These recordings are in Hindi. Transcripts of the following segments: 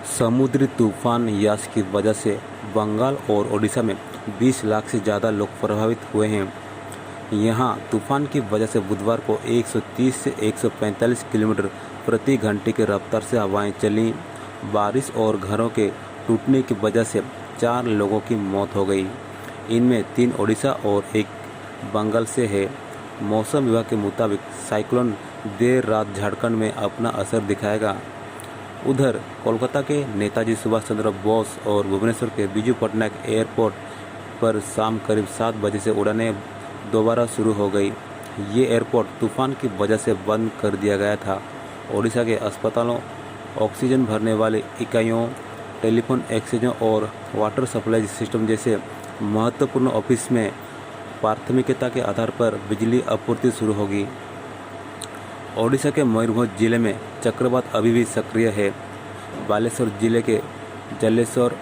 समुद्री तूफान यास की वजह से बंगाल और ओडिशा में 20 लाख से ज़्यादा लोग प्रभावित हुए हैं। यहाँ तूफान की वजह से बुधवार को 130 से 145 किलोमीटर प्रति घंटे की रफ्तार से हवाएं चलीं। बारिश और घरों के टूटने की वजह से 4 लोगों की मौत हो गई। इनमें 3 ओडिशा और 1 बंगाल से है। मौसम विभाग के मुताबिक साइक्लोन देर रात झारखंड में अपना असर दिखाएगा। उधर कोलकाता के नेताजी सुभाष चंद्र बोस और भुवनेश्वर के बिजू पटनायक एयरपोर्ट पर शाम करीब 7 बजे से उड़ानें दोबारा शुरू हो गई। ये एयरपोर्ट तूफान की वजह से बंद कर दिया गया था। ओडिशा के अस्पतालों, ऑक्सीजन भरने वाली इकाइयों, टेलीफोन एक्सचेंजों और वाटर सप्लाई सिस्टम जैसे महत्वपूर्ण ऑफिस में प्राथमिकता के आधार पर बिजली आपूर्ति शुरू होगी। ओडिशा के मयूरभंज जिले में चक्रवात अभी भी सक्रिय है। बालेश्वर जिले के जलेश्वर,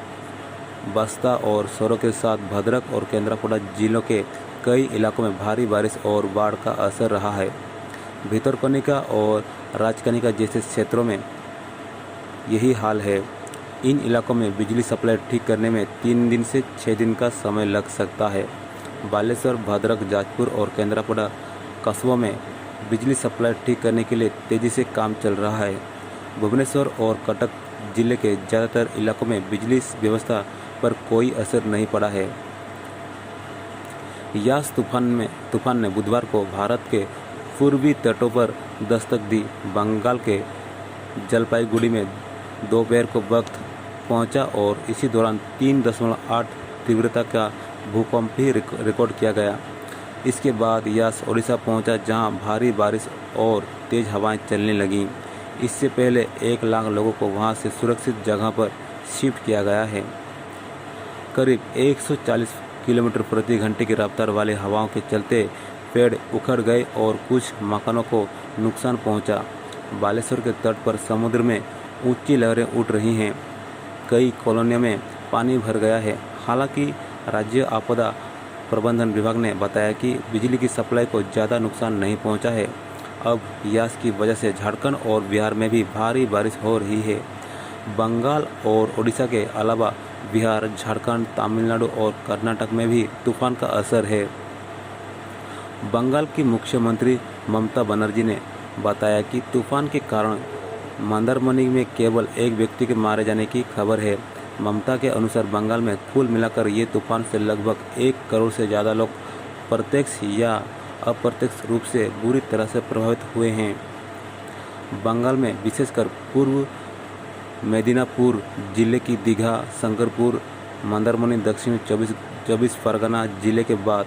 बस्ता और सोरो के साथ भद्रक और केंद्रापड़ा जिलों के कई इलाकों में भारी बारिश और बाढ़ का असर रहा है। भितरकनिका और राजकनिका जैसे क्षेत्रों में यही हाल है। इन इलाकों में बिजली सप्लाई ठीक करने में 3 दिन से 6 दिन का समय लग सकता है। बालेश्वर, भद्रक, जाजपुर और केंद्रापड़ा कस्बों में बिजली सप्लाई ठीक करने के लिए तेज़ी से काम चल रहा है। भुवनेश्वर और कटक जिले के ज़्यादातर इलाकों में बिजली व्यवस्था पर कोई असर नहीं पड़ा है। यास तूफान ने बुधवार को भारत के पूर्वी तटों पर दस्तक दी। बंगाल के जलपाईगुड़ी में दोपहर को वक्त पहुंचा और इसी दौरान 3.8 तीव्रता का भूकंप भी रिकॉर्ड किया गया। इसके बाद यास ओडिशा पहुंचा, जहां भारी बारिश और तेज़ हवाएं चलने लगीं। इससे पहले 1 लाख लोगों को वहां से सुरक्षित जगह पर शिफ्ट किया गया है। करीब 140 किलोमीटर प्रति घंटे की रफ्तार वाली हवाओं के चलते पेड़ उखड़ गए और कुछ मकानों को नुकसान पहुंचा। बालेश्वर के तट पर समुद्र में ऊंची लहरें उठ रही हैं। कई कॉलोनियों में पानी भर गया है। हालांकि राज्य आपदा प्रबंधन विभाग ने बताया कि बिजली की सप्लाई को ज़्यादा नुकसान नहीं पहुंचा है। अब यास की वजह से झारखंड और बिहार में भी भारी बारिश हो रही है। बंगाल और ओडिशा के अलावा बिहार, झारखंड, तमिलनाडु और कर्नाटक में भी तूफान का असर है। बंगाल की मुख्यमंत्री ममता बनर्जी ने बताया कि तूफान के कारण मंदारमनी में केवल 1 व्यक्ति के मारे जाने की खबर है। ममता के अनुसार बंगाल में कुल मिलाकर ये तूफान से लगभग 1 करोड़ से ज़्यादा लोग प्रत्यक्ष या अप्रत्यक्ष रूप से बुरी तरह से प्रभावित हुए हैं। बंगाल में विशेषकर पूर्व मेदिनीपुर जिले की दीघा, शंकरपुर, मंदारमनी, दक्षिण 24 परगना जिले के बाद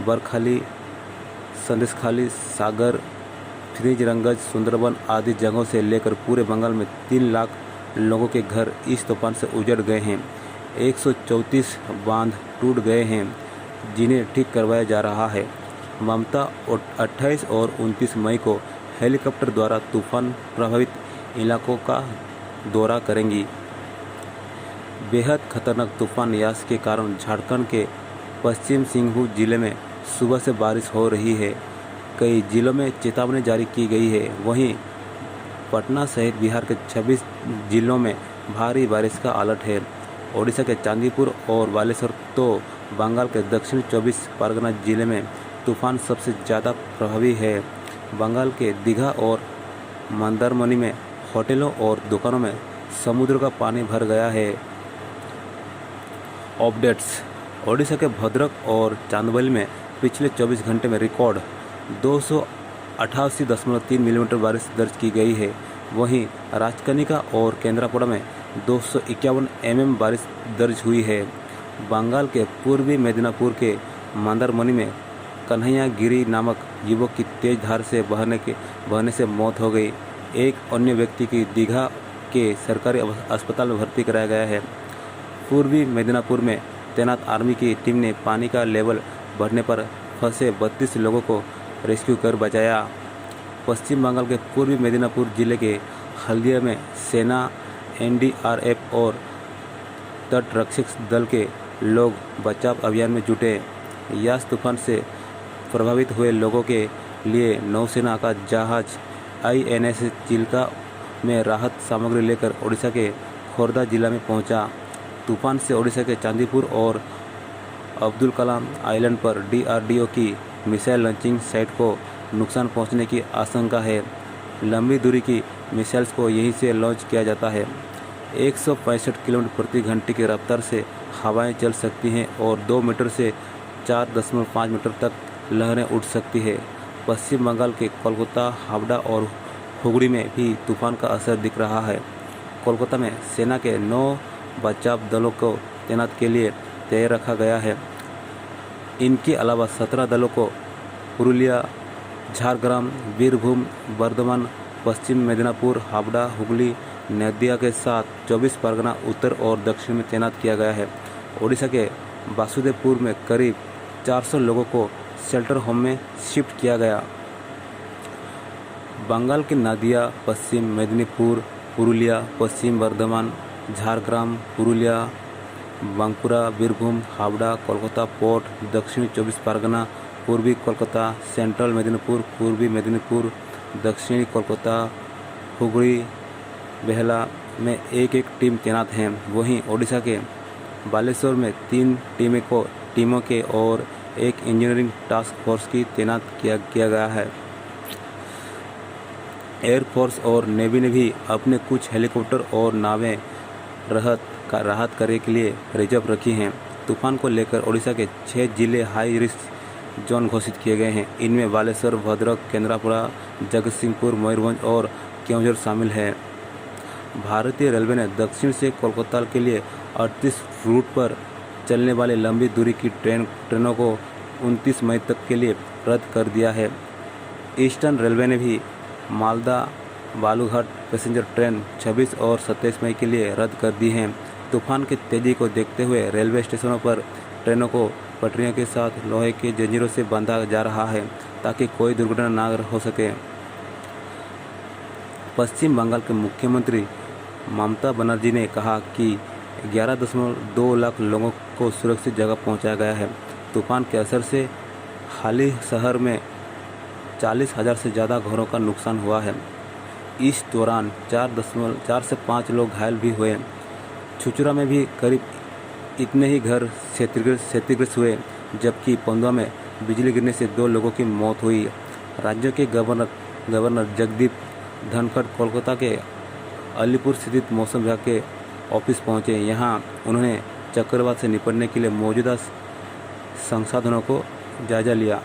बरखाली, संदेशखाली, सागर, फ्रिजरंगज, सुंदरबन आदि जगहों से लेकर पूरे बंगाल में 3 लाख लोगों के घर इस तूफान से उजड़ गए हैं। 134 बांध टूट गए हैं, जिन्हें ठीक करवाया जा रहा है। ममता 28 और 29 मई को हेलीकॉप्टर द्वारा तूफान प्रभावित इलाकों का दौरा करेंगी। बेहद खतरनाक तूफान यास के कारण झारखंड के पश्चिम सिंहभूम जिले में सुबह से बारिश हो रही है। कई जिलों में चेतावनी जारी की गई है। वहीं पटना सहित बिहार के 26 जिलों में भारी बारिश का अलर्ट है। ओडिशा के चांदीपुर और बालेश्वर तो बंगाल के दक्षिण 24 परगना जिले में तूफान सबसे ज़्यादा प्रभावी है। बंगाल के दीघा और मंदारमनी में होटलों और दुकानों में समुद्र का पानी भर गया है। अपडेट्स: ओडिशा के भद्रक और चांदवली में पिछले 24 घंटे में रिकॉर्ड 288.3 मिलीमीटर बारिश दर्ज की गई है। वहीं राजकनिका और केंद्रापड़ा में 251 mm बारिश दर्ज हुई है। बंगाल के पूर्वी मेदिनीपुर के मंदारमनी में कन्हैया गिरी नामक युवक की तेज धार से बहने से मौत हो गई। एक अन्य व्यक्ति की दीघा के सरकारी अस्पताल में भर्ती कराया गया है। पूर्वी मेदिनीपुर में तैनात आर्मी की टीम ने पानी का लेवल बढ़ने पर फंसे 32 लोगों को रेस्क्यू कर बचाया। पश्चिम बंगाल के पूर्वी मेदिनीपुर जिले के हल्दिया में सेना, NDRF और तटरक्षक दल के लोग बचाव अभियान में जुटे। यास तूफान से प्रभावित हुए लोगों के लिए नौसेना का जहाज INS चिल्का में राहत सामग्री लेकर ओडिशा के खोर्धा जिला में पहुंचा। तूफान से ओडिशा के चांदीपुर और अब्दुल कलाम आइलैंड पर DRDO की मिसाइल लॉन्चिंग साइट को नुकसान पहुंचने की आशंका है। लंबी दूरी की मिसाइल्स को यहीं से लॉन्च किया जाता है। 165 किलोमीटर प्रति घंटे की रफ्तार से हवाएं चल सकती हैं और 2 मीटर से 4.5 मीटर तक लहरें उठ सकती है। पश्चिम बंगाल के कोलकाता, हावड़ा और हुगली में भी तूफान का असर दिख रहा है। कोलकाता में सेना के 9 बचाव दलों को तैनात के लिए तैयार रखा गया है। इनके अलावा 17 दलों को पुरुलिया, झारग्राम, बीरभूम, बर्धमान, पश्चिम मेदिनीपुर, हावड़ा, हुगली, नदिया के साथ 24 परगना उत्तर और दक्षिण में तैनात किया गया है। ओडिशा के वासुदेवपुर में करीब 400 लोगों को शेल्टर होम में शिफ्ट किया गया। बंगाल के नदिया, पश्चिम मेदिनीपुर, पुरुलिया, पश्चिम बर्धमान, झारग्राम, पुरुलिया, बांकुरा, बीरभूम, हावड़ा, कोलकाता पोर्ट, दक्षिणी 24 परगना, पूर्वी कोलकाता, सेंट्रल मेदिनीपुर, पूर्वी मेदिनीपुर, दक्षिणी कोलकाता, हुगली, बेहला में एक एक टीम तैनात हैं। वहीं ओडिशा के बालेश्वर में 3 टीमों के और एक इंजीनियरिंग टास्क फोर्स की तैनात किया गया है। एयरफोर्स और नेवी ने भी अपने कुछ हेलीकॉप्टर और नावें राहत कार्य के लिए रिजर्व रखी हैं। तूफान को लेकर ओडिशा के 6 जिले हाई रिस्क जोन घोषित किए गए हैं। इनमें बालेश्वर, भद्रक, केंद्रापड़ा, जगतसिंहपुर, मयूरभंज और केवंझर शामिल है। भारतीय रेलवे ने दक्षिण से कोलकाता के लिए 38 रूट पर चलने वाले लंबी दूरी की ट्रेनों को 29 मई तक के लिए रद्द कर दिया है। ईस्टर्न रेलवे ने भी मालदा बालूघाट पैसेंजर ट्रेन 26 और 27 मई के लिए रद्द कर दी हैं। तूफान की तेज़ी को देखते हुए रेलवे स्टेशनों पर ट्रेनों को पटरियों के साथ लोहे के जंजीरों से बांधा जा रहा है ताकि कोई दुर्घटना न हो सके। पश्चिम बंगाल के मुख्यमंत्री ममता बनर्जी ने कहा कि 11.2 लाख लोगों को सुरक्षित जगह पहुंचाया गया है। तूफान के असर से हाल शहर में 40,000 से ज़्यादा घरों का नुकसान हुआ है। इस दौरान 4 से 5 लोग घायल भी हुए। छुचुरा में भी करीब इतने ही घर क्षतिग्रस्त हुए, जबकि पंद्वा में बिजली गिरने से 2 लोगों की मौत हुई। राज्य के गवर्नर जगदीप धनखड़ कोलकाता के अलीपुर स्थित मौसम विभाग के ऑफिस पहुंचे। यहां उन्होंने चक्रवात से निपटने के लिए मौजूदा संसाधनों को जायजा लिया।